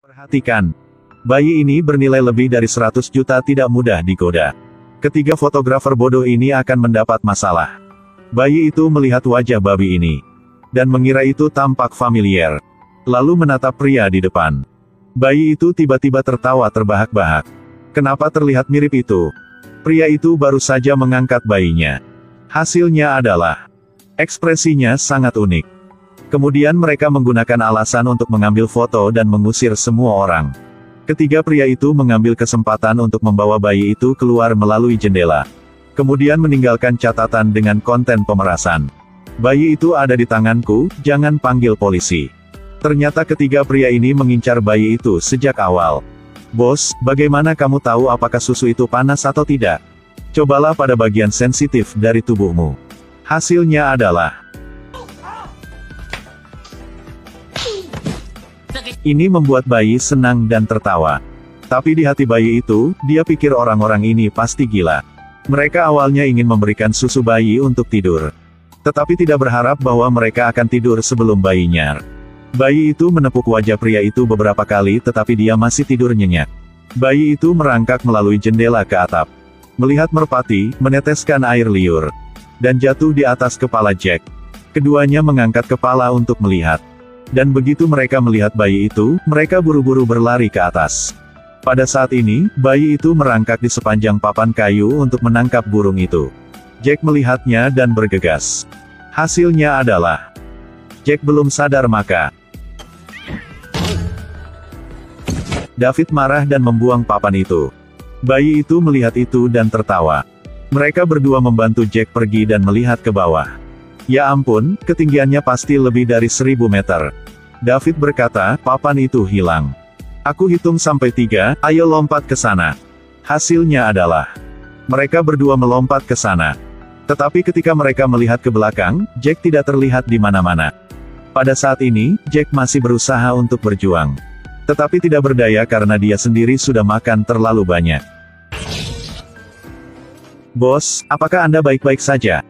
Perhatikan. Bayi ini bernilai lebih dari 100 juta, tidak mudah digoda. Ketiga fotografer bodoh ini akan mendapat masalah. Bayi itu melihat wajah babi ini. Dan mengira itu tampak familiar. Lalu menatap pria di depan. Bayi itu tiba-tiba tertawa terbahak-bahak. Kenapa terlihat mirip itu? Pria itu baru saja mengangkat bayinya. Hasilnya adalah ekspresinya sangat unik. Kemudian mereka menggunakan alasan untuk mengambil foto dan mengusir semua orang. Ketiga pria itu mengambil kesempatan untuk membawa bayi itu keluar melalui jendela. Kemudian meninggalkan catatan dengan konten pemerasan. Bayi itu ada di tanganku, jangan panggil polisi. Ternyata ketiga pria ini mengincar bayi itu sejak awal. Bos, bagaimana kamu tahu apakah susu itu panas atau tidak? Cobalah pada bagian sensitif dari tubuhmu. Hasilnya adalah ini membuat bayi senang dan tertawa. Tapi di hati bayi itu, dia pikir orang-orang ini pasti gila. Mereka awalnya ingin memberikan susu bayi untuk tidur. Tetapi tidak berharap bahwa mereka akan tidur sebelum bayi nyar. Bayi itu menepuk wajah pria itu beberapa kali tetapi dia masih tidur nyenyak. Bayi itu merangkak melalui jendela ke atap. Melihat merpati, meneteskan air liur. Dan jatuh di atas kepala Jack. Keduanya mengangkat kepala untuk melihat. Dan begitu mereka melihat bayi itu, mereka buru-buru berlari ke atas. Pada saat ini, bayi itu merangkak di sepanjang papan kayu untuk menangkap burung itu. Jack melihatnya dan bergegas. Hasilnya adalah Jack belum sadar maka David marah dan membuang papan itu. Bayi itu melihat itu dan tertawa. Mereka berdua membantu Jack pergi dan melihat ke bawah. Ya ampun, ketinggiannya pasti lebih dari 1000 meter. David berkata, papan itu hilang. Aku hitung sampai 3, ayo lompat ke sana. Hasilnya adalah mereka berdua melompat ke sana. Tetapi ketika mereka melihat ke belakang, Jack tidak terlihat di mana-mana. Pada saat ini, Jack masih berusaha untuk berjuang. Tetapi tidak berdaya karena dia sendiri sudah makan terlalu banyak. Bos, apakah Anda baik-baik saja?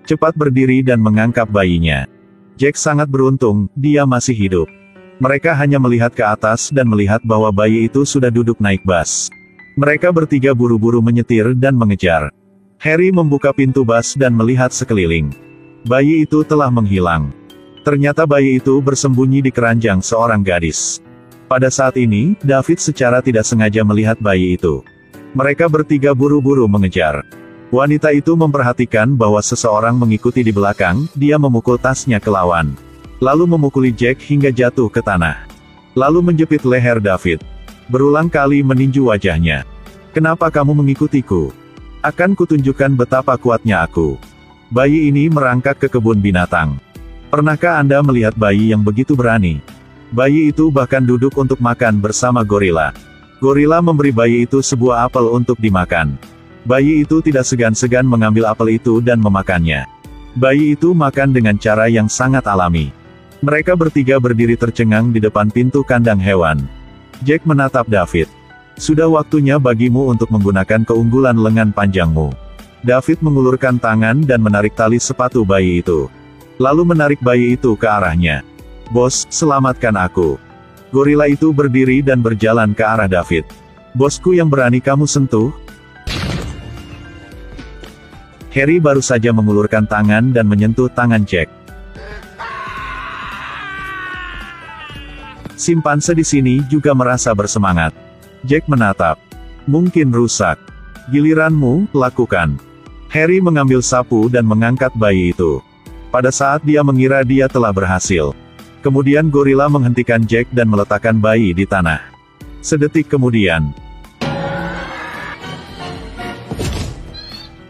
Cepat berdiri dan mengangkat bayinya. Jack sangat beruntung, dia masih hidup. Mereka hanya melihat ke atas dan melihat bahwa bayi itu sudah duduk naik bus. Mereka bertiga buru-buru menyetir dan mengejar. Harry membuka pintu bus dan melihat sekeliling. Bayi itu telah menghilang. Ternyata bayi itu bersembunyi di keranjang seorang gadis. Pada saat ini, David secara tidak sengaja melihat bayi itu. Mereka bertiga buru-buru mengejar. Wanita itu memperhatikan bahwa seseorang mengikuti di belakang, dia memukul tasnya ke lawan. Lalu memukuli Jack hingga jatuh ke tanah. Lalu menjepit leher David. Berulang kali meninju wajahnya. Kenapa kamu mengikutiku? Akan kutunjukkan betapa kuatnya aku. Bayi ini merangkak ke kebun binatang. Pernahkah Anda melihat bayi yang begitu berani? Bayi itu bahkan duduk untuk makan bersama gorila. Gorila memberi bayi itu sebuah apel untuk dimakan. Bayi itu tidak segan-segan mengambil apel itu dan memakannya. Bayi itu makan dengan cara yang sangat alami. Mereka bertiga berdiri tercengang di depan pintu kandang hewan. Jack menatap David. Sudah waktunya bagimu untuk menggunakan keunggulan lengan panjangmu. David mengulurkan tangan dan menarik tali sepatu bayi itu. Lalu menarik bayi itu ke arahnya. Bos, selamatkan aku. Gorila itu berdiri dan berjalan ke arah David. Bosku yang berani kamu sentuh? Harry baru saja mengulurkan tangan dan menyentuh tangan Jack. Simpanse di sini juga merasa bersemangat. Jack menatap. Mungkin rusak. Giliranmu, lakukan. Harry mengambil sapu dan mengangkat bayi itu. Pada saat dia mengira dia telah berhasil. Kemudian gorila menghentikan Jack dan meletakkan bayi di tanah. Sedetik kemudian.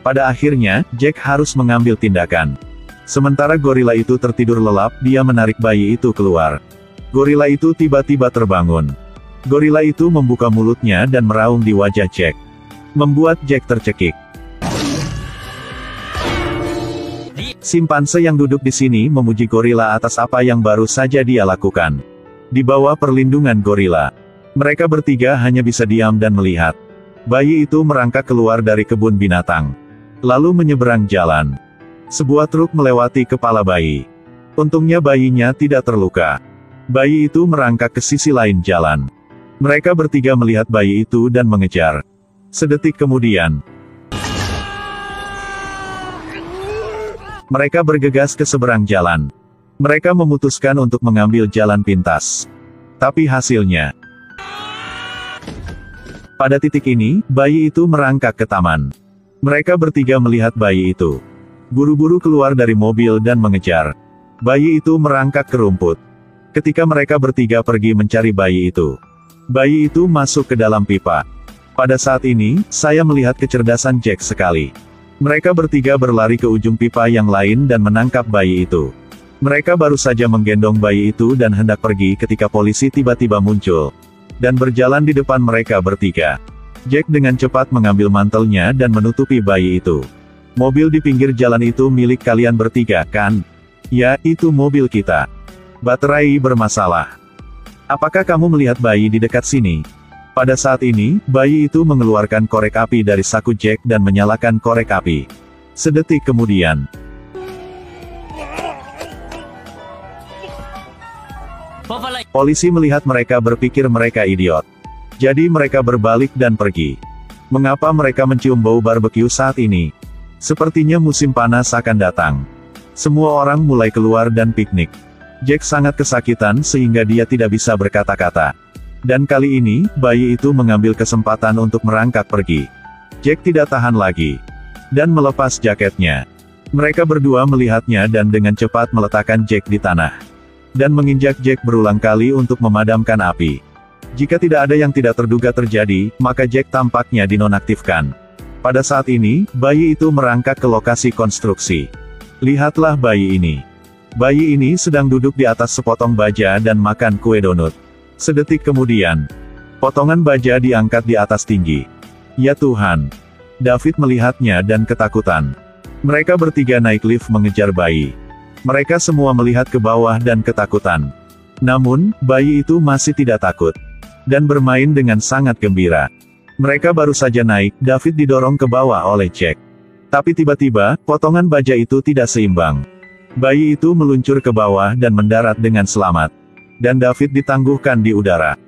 Pada akhirnya, Jack harus mengambil tindakan. Sementara gorila itu tertidur lelap, dia menarik bayi itu keluar. Gorila itu tiba-tiba terbangun. Gorila itu membuka mulutnya dan meraung di wajah Jack. Membuat Jack tercekik. Simpanse yang duduk di sini memuji gorila atas apa yang baru saja dia lakukan. Di bawah perlindungan gorila, mereka bertiga hanya bisa diam dan melihat. Bayi itu merangkak keluar dari kebun binatang. Lalu menyeberang jalan. Sebuah truk melewati kepala bayi. Untungnya bayinya tidak terluka. Bayi itu merangkak ke sisi lain jalan. Mereka bertiga melihat bayi itu dan mengejar. Sedetik kemudian, mereka bergegas ke seberang jalan. Mereka memutuskan untuk mengambil jalan pintas. Tapi hasilnya, pada titik ini, bayi itu merangkak ke taman. Mereka bertiga melihat bayi itu buru-buru keluar dari mobil dan mengejar. Bayi itu merangkak ke rumput. Ketika mereka bertiga pergi mencari bayi itu masuk ke dalam pipa. Pada saat ini, saya melihat kecerdasan Jack sekali. Mereka bertiga berlari ke ujung pipa yang lain dan menangkap bayi itu. Mereka baru saja menggendong bayi itu dan hendak pergi ketika polisi tiba-tiba muncul dan berjalan di depan mereka bertiga. Jack dengan cepat mengambil mantelnya dan menutupi bayi itu. Mobil di pinggir jalan itu milik kalian bertiga, kan? Ya, itu mobil kita. Baterai bermasalah. Apakah kamu melihat bayi di dekat sini? Pada saat ini, bayi itu mengeluarkan korek api dari saku Jack dan menyalakan korek api. Sedetik kemudian, polisi melihat mereka berpikir mereka idiot. Jadi mereka berbalik dan pergi. Mengapa mereka mencium bau barbeque saat ini? Sepertinya musim panas akan datang. Semua orang mulai keluar dan piknik. Jack sangat kesakitan sehingga dia tidak bisa berkata-kata. Dan kali ini, bayi itu mengambil kesempatan untuk merangkak pergi. Jack tidak tahan lagi dan melepas jaketnya. Mereka berdua melihatnya dan dengan cepat meletakkan Jack di tanah dan menginjak Jack berulang kali untuk memadamkan api. Jika tidak ada yang tidak terduga terjadi, maka Jack tampaknya dinonaktifkan. Pada saat ini, bayi itu merangkak ke lokasi konstruksi. Lihatlah bayi ini. Bayi ini sedang duduk di atas sepotong baja dan makan kue donut. Sedetik kemudian, potongan baja diangkat di atas tinggi. Ya Tuhan! David melihatnya dan ketakutan. Mereka bertiga naik lift mengejar bayi. Mereka semua melihat ke bawah dan ketakutan. Namun, bayi itu masih tidak takut dan bermain dengan sangat gembira. Mereka baru saja naik, David didorong ke bawah oleh Jack. Tapi tiba-tiba, potongan baja itu tidak seimbang. Bayi itu meluncur ke bawah dan mendarat dengan selamat. Dan David ditangguhkan di udara.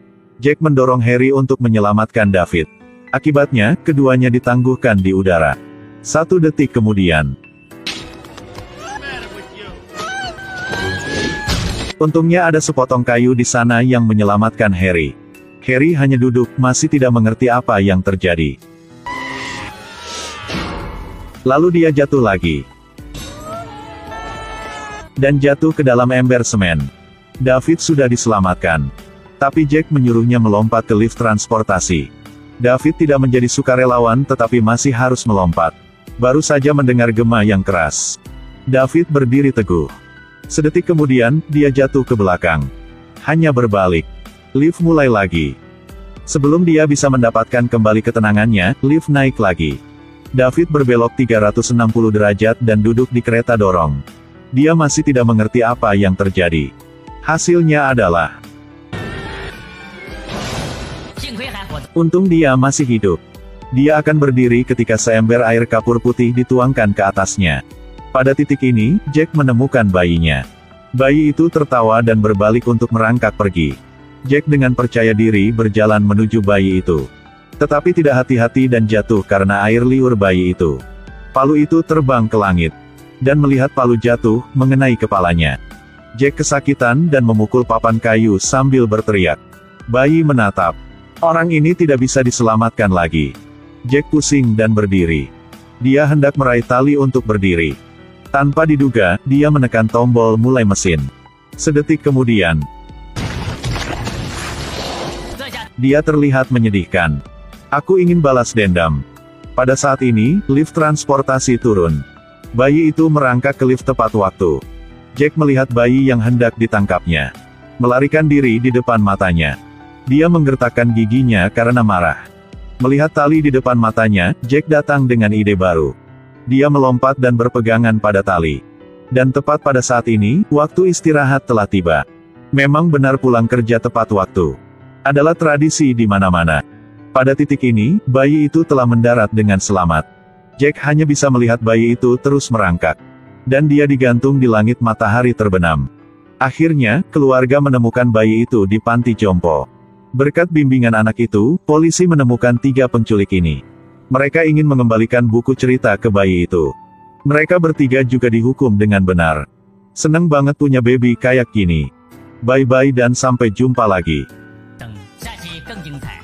Jack mendorong Harry untuk menyelamatkan David. Akibatnya, keduanya ditangguhkan di udara. 1 detik kemudian, untungnya ada sepotong kayu di sana yang menyelamatkan Harry. Harry hanya duduk, masih tidak mengerti apa yang terjadi. Lalu dia jatuh lagi. Dan jatuh ke dalam ember semen. David sudah diselamatkan. Tapi Jack menyuruhnya melompat ke lift transportasi. David tidak menjadi sukarelawan tetapi masih harus melompat. Baru saja mendengar gema yang keras. David berdiri teguh. Sedetik kemudian, dia jatuh ke belakang. Hanya berbalik. Lift mulai lagi. Sebelum dia bisa mendapatkan kembali ketenangannya, lift naik lagi. David berbelok 360 derajat dan duduk di kereta dorong. Dia masih tidak mengerti apa yang terjadi. Hasilnya adalah, untung dia masih hidup. Dia akan berdiri ketika seember air kapur putih dituangkan ke atasnya. Pada titik ini, Jack menemukan bayinya. Bayi itu tertawa dan berbalik untuk merangkak pergi. Jack dengan percaya diri berjalan menuju bayi itu. Tetapi tidak hati-hati dan jatuh karena air liur bayi itu. Palu itu terbang ke langit. Dan melihat palu jatuh, mengenai kepalanya. Jack kesakitan dan memukul papan kayu sambil berteriak. Bayi menatap. Orang ini tidak bisa diselamatkan lagi. Jack pusing dan berdiri. Dia hendak meraih tali untuk berdiri. Tanpa diduga, dia menekan tombol mulai mesin. Sedetik kemudian, dia terlihat menyedihkan. Aku ingin balas dendam. Pada saat ini, lift transportasi turun. Bayi itu merangkak ke lift tepat waktu. Jack melihat bayi yang hendak ditangkapnya melarikan diri di depan matanya. Dia menggertakkan giginya karena marah. Melihat tali di depan matanya, Jack datang dengan ide baru. Dia melompat dan berpegangan pada tali. Dan tepat pada saat ini, waktu istirahat telah tiba. Memang benar pulang kerja tepat waktu adalah tradisi di mana-mana. Pada titik ini, bayi itu telah mendarat dengan selamat. Jack hanya bisa melihat bayi itu terus merangkak. Dan dia digantung di langit matahari terbenam. Akhirnya, keluarga menemukan bayi itu di panti jompo. Berkat bimbingan anak itu, polisi menemukan 3 penculik ini. Mereka ingin mengembalikan buku cerita ke bayi itu. Mereka bertiga juga dihukum dengan benar. Seneng banget punya baby kayak gini. Bye-bye dan sampai jumpa lagi. 等下集更精彩。